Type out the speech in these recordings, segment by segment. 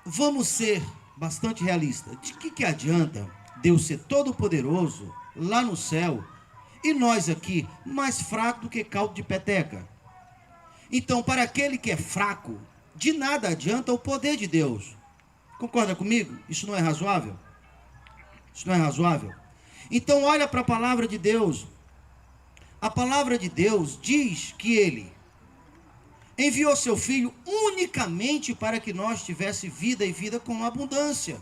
vamos ser bastante realistas. De que adianta Deus ser todo poderoso lá no céu e nós aqui mais fracos do que caldo de peteca? Então, para aquele que é fraco, de nada adianta o poder de Deus. Concorda comigo? Isso não é razoável? Isso não é razoável? Então, olha para a palavra de Deus. A palavra de Deus diz que Ele enviou seu Filho unicamente para que nós tivéssemos vida e vida com abundância.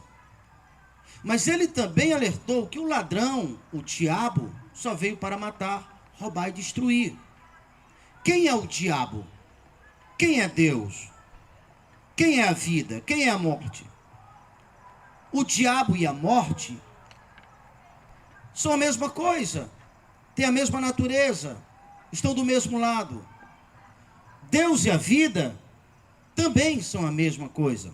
Mas Ele também alertou que o ladrão, o diabo, só veio para matar, roubar e destruir. Quem é o diabo? Quem é Deus? Quem é a vida? Quem é a morte? O diabo e a morte são a mesma coisa, têm a mesma natureza, estão do mesmo lado. Deus e a vida também são a mesma coisa.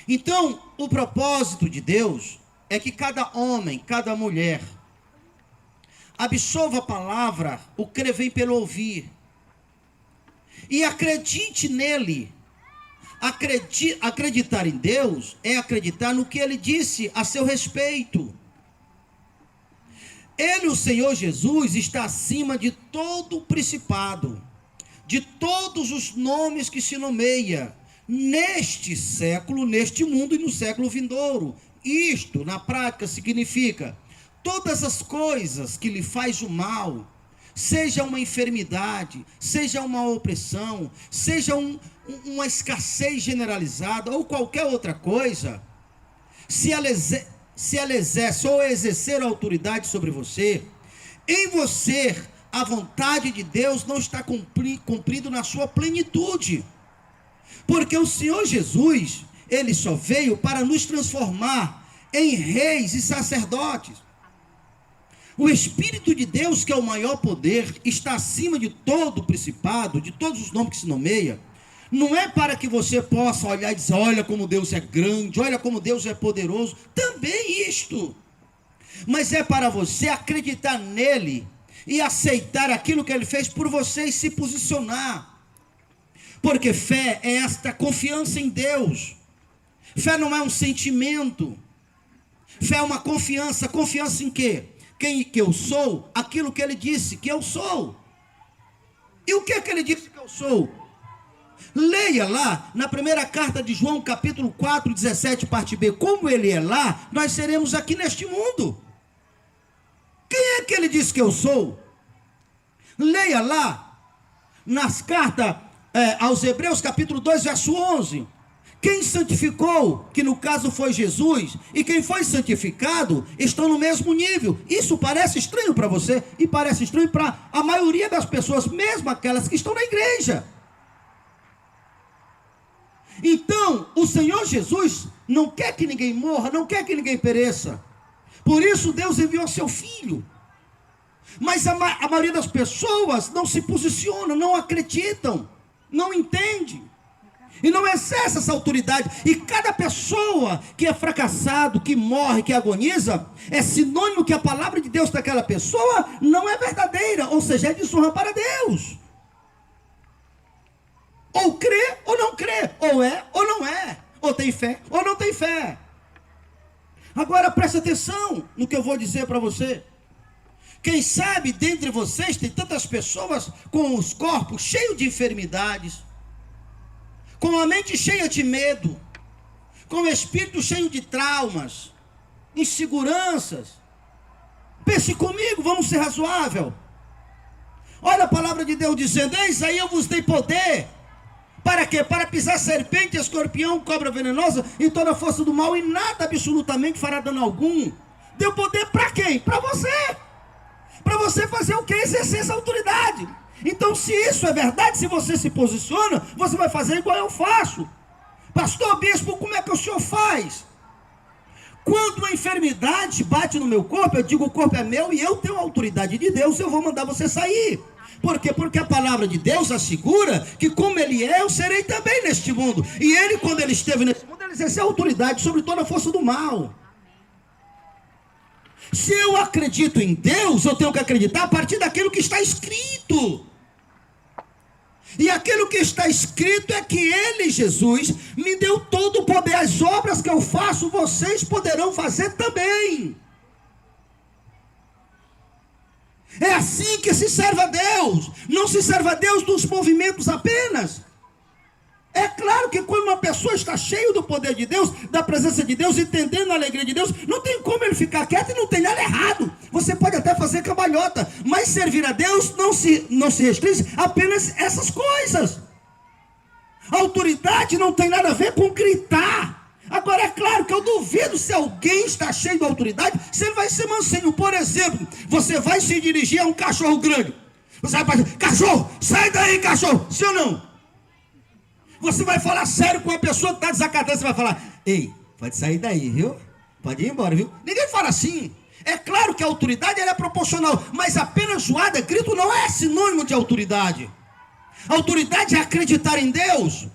Então, o propósito de Deus é que cada homem, cada mulher, absorva a palavra, o que vem pelo ouvir, e acredite nele. Acreditar em Deus é acreditar no que Ele disse a seu respeito. Ele, o Senhor Jesus, está acima de todo o principado, de todos os nomes que se nomeia, neste século, neste mundo e no século vindouro. Isto, na prática, significa todas as coisas que lhe faz o mal, seja uma enfermidade, seja uma opressão, seja uma escassez generalizada ou qualquer outra coisa, se ela exerce ou exercer autoridade sobre você, em você a vontade de Deus não está cumprido na sua plenitude, porque o Senhor Jesus, Ele só veio para nos transformar em reis e sacerdotes. O Espírito de Deus, que é o maior poder, está acima de todo o principado, de todos os nomes que se nomeia. Não é para que você possa olhar e dizer, olha como Deus é grande, olha como Deus é poderoso, também isto. Mas é para você acreditar nele e aceitar aquilo que ele fez por você e se posicionar. Porque fé é esta confiança em Deus. Fé não é um sentimento. Fé é uma confiança. Confiança em quê? Quem que eu sou? Aquilo que ele disse que eu sou. E o que é que ele disse que eu sou? Leia lá na primeira carta de João, capítulo 4, 17, parte B. Como ele é lá, nós seremos aqui neste mundo. Quem é que ele disse que eu sou? Leia lá nas cartas aos Hebreus, capítulo 2, verso 11. Quem santificou, que no caso foi Jesus, e quem foi santificado, estão no mesmo nível. Isso parece estranho para você, e parece estranho para a maioria das pessoas, mesmo aquelas que estão na igreja. Então, o Senhor Jesus não quer que ninguém morra, não quer que ninguém pereça. Por isso Deus enviou seu Filho. Mas a maioria das pessoas não se posiciona, não acreditam, não entende. E não exerce essa autoridade. E cada pessoa que é fracassado, que morre, que agoniza, é sinônimo que a palavra de Deus daquela pessoa não é verdadeira. Ou seja, é desonra para Deus. Ou crê ou não crê. Ou é ou não é. Ou tem fé ou não tem fé. Agora preste atenção no que eu vou dizer para você. Quem sabe dentre vocês tem tantas pessoas com os corpos cheios de enfermidades, com a mente cheia de medo, com o espírito cheio de traumas, inseguranças. Pense comigo, vamos ser razoável. Olha a palavra de Deus dizendo, eis aí eu vos dei poder. Para quê? Para pisar serpente, escorpião, cobra venenosa e toda a força do mal, e nada absolutamente fará dano algum. Deu poder para quem? Para você. Para você fazer o quê? Exercer essa autoridade. Então, se isso é verdade, se você se posiciona, você vai fazer igual eu faço. Pastor, bispo, como é que o senhor faz? Quando uma enfermidade bate no meu corpo, eu digo, o corpo é meu e eu tenho a autoridade de Deus, eu vou mandar você sair. Por quê? Porque a palavra de Deus assegura que como ele é, eu serei também neste mundo. E ele, quando ele esteve neste mundo, ele exerceu autoridade sobre toda a força do mal. Se eu acredito em Deus, eu tenho que acreditar a partir daquilo que está escrito. E aquilo que está escrito é que ele, Jesus, me deu todo o Sob as obras que eu faço, vocês poderão fazer também. É assim que se serve a Deus. Não se serve a Deus dos movimentos apenas. É claro que quando uma pessoa está cheia do poder de Deus, da presença de Deus, entendendo a alegria de Deus, não tem como ele ficar quieto e não tem nada errado. Você pode até fazer cambalhota, mas servir a Deus não se restringe apenas essas coisas. A autoridade não tem nada a ver com gritar. Agora é claro que eu duvido se alguém está cheio de autoridade, se ele vai ser mansinho. Por exemplo, você vai se dirigir a um cachorro grande. Você vai falar, cachorro, sai daí, cachorro. Sim ou não? Você vai falar sério com a pessoa que está desacatando, você vai falar, ei, pode sair daí, viu? Pode ir embora, viu? Ninguém fala assim. É claro que a autoridade ela é proporcional, mas apenas zoada, grito não é sinônimo de autoridade. Autoridade é acreditar em Deus,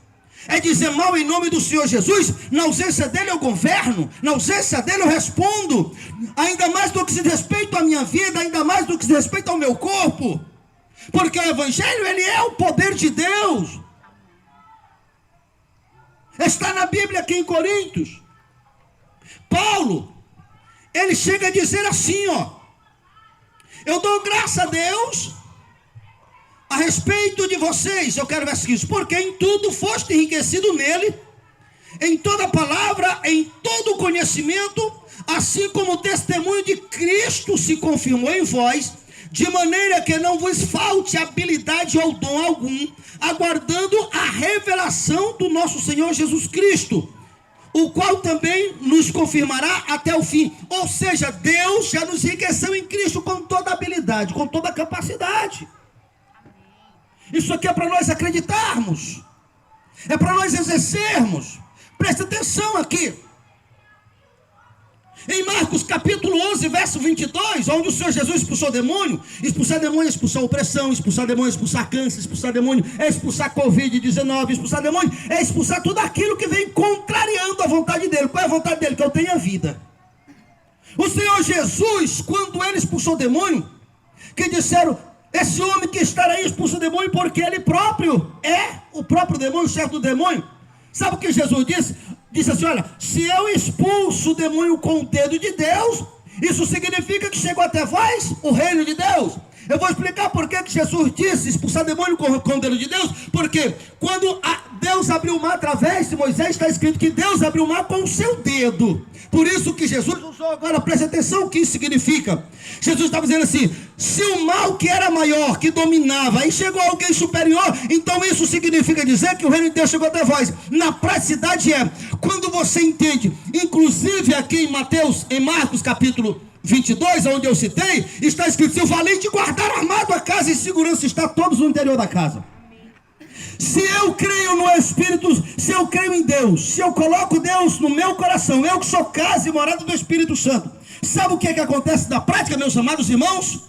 é dizer mal em nome do Senhor Jesus. Na ausência dele eu governo, na ausência dele eu respondo, ainda mais do que se respeita à minha vida, ainda mais do que se respeita ao meu corpo, porque o Evangelho ele é o poder de Deus. Está na Bíblia aqui em Coríntios. Paulo, ele chega a dizer assim, eu dou graça a Deus a respeito de vocês. Eu quero ver isso, porque em tudo foste enriquecido nele, em toda palavra, em todo conhecimento, assim como o testemunho de Cristo se confirmou em vós, de maneira que não vos falte habilidade ou dom algum, aguardando a revelação do nosso Senhor Jesus Cristo, o qual também nos confirmará até o fim. Ou seja, Deus já nos enriqueceu em Cristo com toda habilidade, com toda capacidade. Isso aqui é para nós acreditarmos, é para nós exercermos. Presta atenção aqui. Em Marcos capítulo 11, verso 22, onde o Senhor Jesus expulsou demônio. Expulsar demônio é expulsar opressão, expulsar demônio é expulsar câncer, expulsar demônio é expulsar Covid-19, expulsar demônio é expulsar tudo aquilo que vem contrariando a vontade dele. Qual é a vontade dele? Que eu tenha vida. O Senhor Jesus, quando ele expulsou demônio, que disseram, esse homem que está aí expulsa o demônio porque ele próprio é o próprio demônio, o chefe do demônio. Sabe o que Jesus disse? Disse assim, olha, se eu expulso o demônio com o dedo de Deus, isso significa que chegou até vós o reino de Deus. Eu vou explicar por que Jesus disse expulsar demônio com o dedo de Deus. Porque quando Deus abriu o mar através de Moisés, está escrito que Deus abriu o mar com o seu dedo. Por isso que Jesus usou agora, presta atenção o que isso significa. Jesus estava dizendo assim, se o mal que era maior, que dominava, aí chegou alguém superior, então isso significa dizer que o reino de Deus chegou até vós. Na praticidade quando você entende, inclusive aqui em Marcos capítulo 22, onde eu citei, está escrito, se o valente guardar armado a casa, em segurança está todos no interior da casa. Se eu creio no Espírito, se eu creio em Deus, se eu coloco Deus no meu coração, eu que sou casa e morada do Espírito Santo, sabe o que acontece na prática, meus amados irmãos?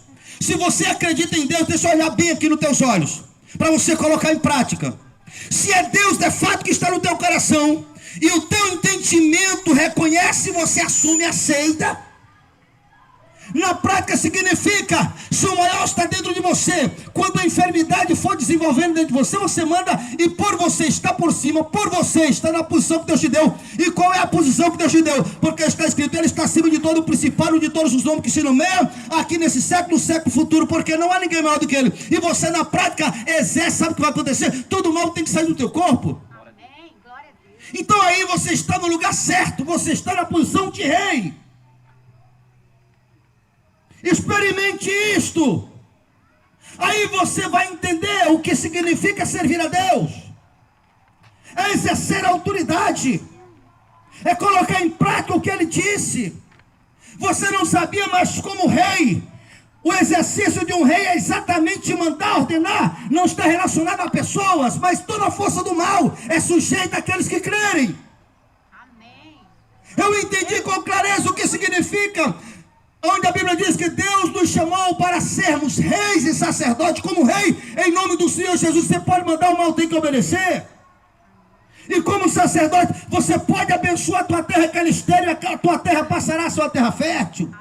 Se você acredita em Deus, deixa eu olhar bem aqui nos teus olhos, para você colocar em prática. Se é Deus de fato que está no teu coração, e o teu entendimento reconhece, você assume a aceita. Na prática significa, se o maior está dentro de você, quando a enfermidade for desenvolvendo dentro de você, você manda, e por você está por cima, por você está na posição que Deus te deu. E qual é a posição que Deus te deu? Porque está escrito, ele está acima de todo o principado, de todos os nomes que se nomeiam, aqui nesse século, século futuro, porque não há ninguém maior do que ele. E você na prática exerce, sabe o que vai acontecer? Todo mal tem que sair do teu corpo. Então aí você está no lugar certo, você está na posição de rei. Experimente isto. Aí você vai entender o que significa servir a Deus. É exercer a autoridade. É colocar em prática o que ele disse. Você não sabia, mas como rei, o exercício de um rei é exatamente mandar, ordenar. Não está relacionado a pessoas, mas toda a força do mal é sujeita àqueles que crerem. Amém. Eu entendi com clareza o que significa, onde a Bíblia diz que Deus nos chamou para sermos reis e sacerdotes. Como rei, em nome do Senhor Jesus, você pode mandar o mal, tem que obedecer. E como sacerdote, você pode abençoar a tua terra, que ela estéril, a tua terra passará a sua terra fértil.